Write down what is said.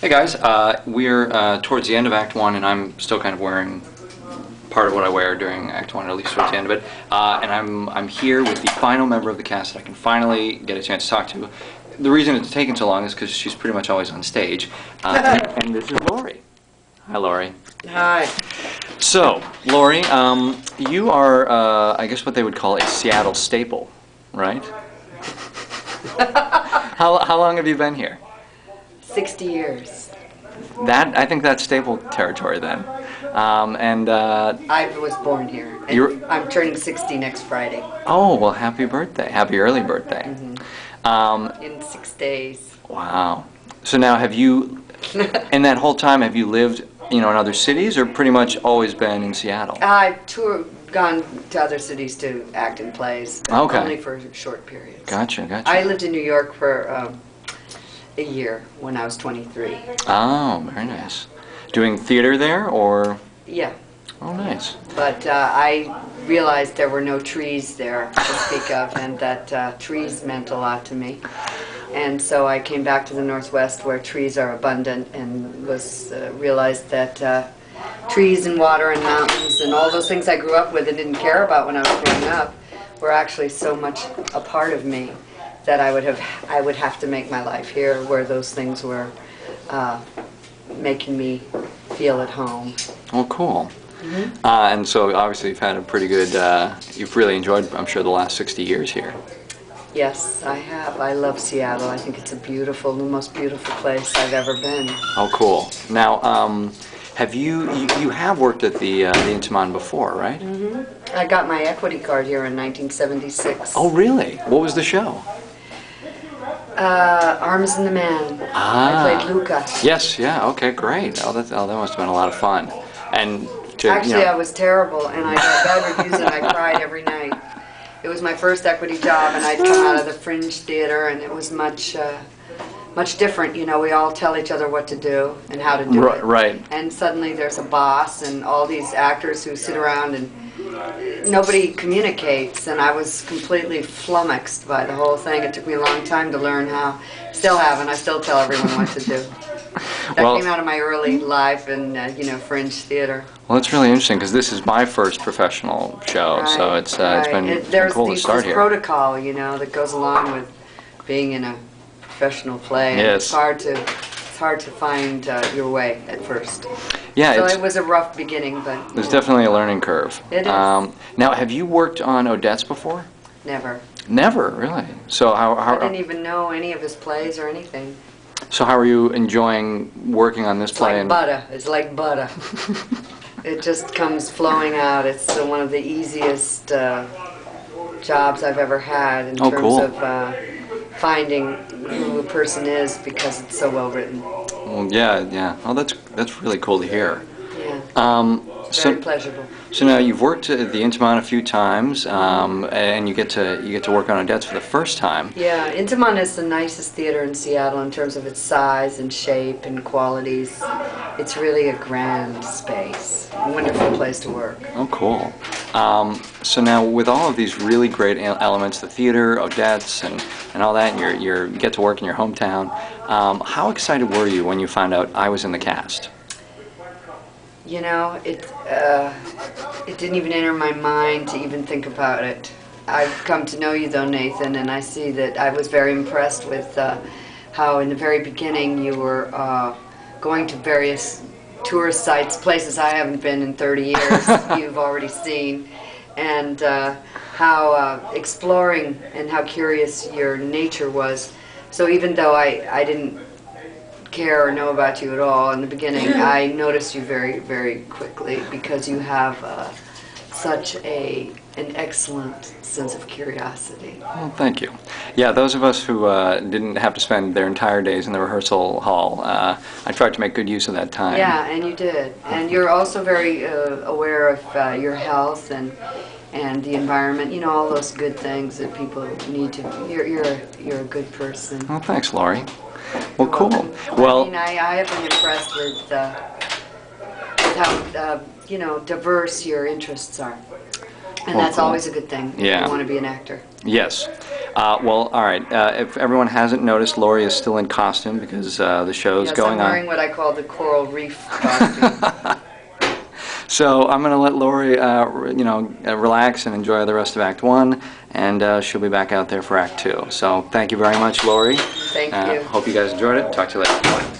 Hey guys, we're towards the end of Act 1 and I'm still kind of wearing part of what I wear during Act 1, or at least towards the end of it. And I'm here with the final member of the cast that I can finally get a chance to talk to. The reason it's taken so long is because she's pretty much always on stage. And this is Lori. Hi, Lori. Hi. So, Lori, you are, I guess what they would call a Seattle staple, right? How long have you been here? 60 years. I think that's staple territory then. I was born here. And I'm turning 60 next Friday. Oh, well, happy birthday. Happy early birthday. In 6 days. Wow. So now have you, in that whole time, have you lived, in other cities or pretty much always been in Seattle? I've gone to other cities to act in plays. Okay. Only for short periods. Gotcha. I lived in New York for a year when I was 23. Oh, very nice. Doing theater there, or? Yeah. Oh, nice. But I realized there were no trees there to speak of, and that trees meant a lot to me. And so I came back to the Northwest where trees are abundant, and realized that trees and water and mountains and all those things I grew up with and didn't care about when I was growing up were actually so much a part of me that I would have to make my life here where those things were making me feel at home. Oh, cool. And so obviously you've had a pretty good, you've really enjoyed, I'm sure, the last 60 years here. Yes, I have. I love Seattle. I think it's the most beautiful place I've ever been. Oh, cool. Now, have you have worked at the Intiman before, right? I got my equity card here in 1976. Oh, really? What was the show? Arms and the Man. I played Luca. Yes, yeah, okay, great. Oh, that must have been a lot of fun. And actually, I was terrible, and I got bad reviews, and I cried every night. It was my first equity job, and I'd come out of the Fringe Theater, and it was much different. We all tell each other what to do and how to do it. Right. And suddenly there's a boss and all these actors who sit around and nobody communicates, and I was completely flummoxed by the whole thing. It took me a long time to learn how. Still haven't. I still tell everyone what to do. That came out of my early life in, Fringe Theater. Well, it's really interesting because this is my first professional show, right, so it's been cool to start here. There's protocol, that goes along with being in a professional play. Yes. It's hard to find your way at first. Yeah, so it was a rough beginning, but there's definitely a learning curve. It is. Now, have you worked on Odette's before? Never. Never, really. So I didn't even know any of his plays or anything. So how are you enjoying working on this play? It's like butter. It just comes flowing out. It's one of the easiest jobs I've ever had in terms of finding who a person is because it's so well written. Well, yeah. Oh, that's really cool to hear. Yeah. Very pleasurable. So now you've worked at the Intiman a few times, and you get to work on Odette's for the first time. Yeah, Intiman is the nicest theater in Seattle in terms of its size and shape and qualities. It's really a grand space, a wonderful place to work. Oh, cool. So now with all of these really great elements, the theater, Odette's, and all that, and you get to work in your hometown, how excited were you when you found out I was in the cast? It didn't even enter my mind to even think about it. I've come to know you though, Nathan, and I see that I was very impressed with how in the very beginning you were going to various tourist sites, places I haven't been in 30 years, you've already seen, and how exploring and how curious your nature was. So even though I didn't care or know about you at all in the beginning, I noticed you very, very quickly because you have such an excellent sense of curiosity. Well, thank you. Yeah, those of us who didn't have to spend their entire days in the rehearsal hall, I tried to make good use of that time. Yeah, and you did. And you're also very aware of your health and the environment, all those good things that people need to. You're a good person. Well, thanks, Lori. Well, cool. Well, I have been impressed with how diverse your interests are, and that's always a good thing. Yeah. If you want to be an actor. Yes. Well, all right. If everyone hasn't noticed, Lori is still in costume because the show's Yes, going I'm on. wearing what I call the coral reef costume. So I'm going to let Lori, relax and enjoy the rest of Act 1, and she'll be back out there for Act 2. So thank you very much, Lori. Thank you. Hope you guys enjoyed it. Talk to you later. Bye.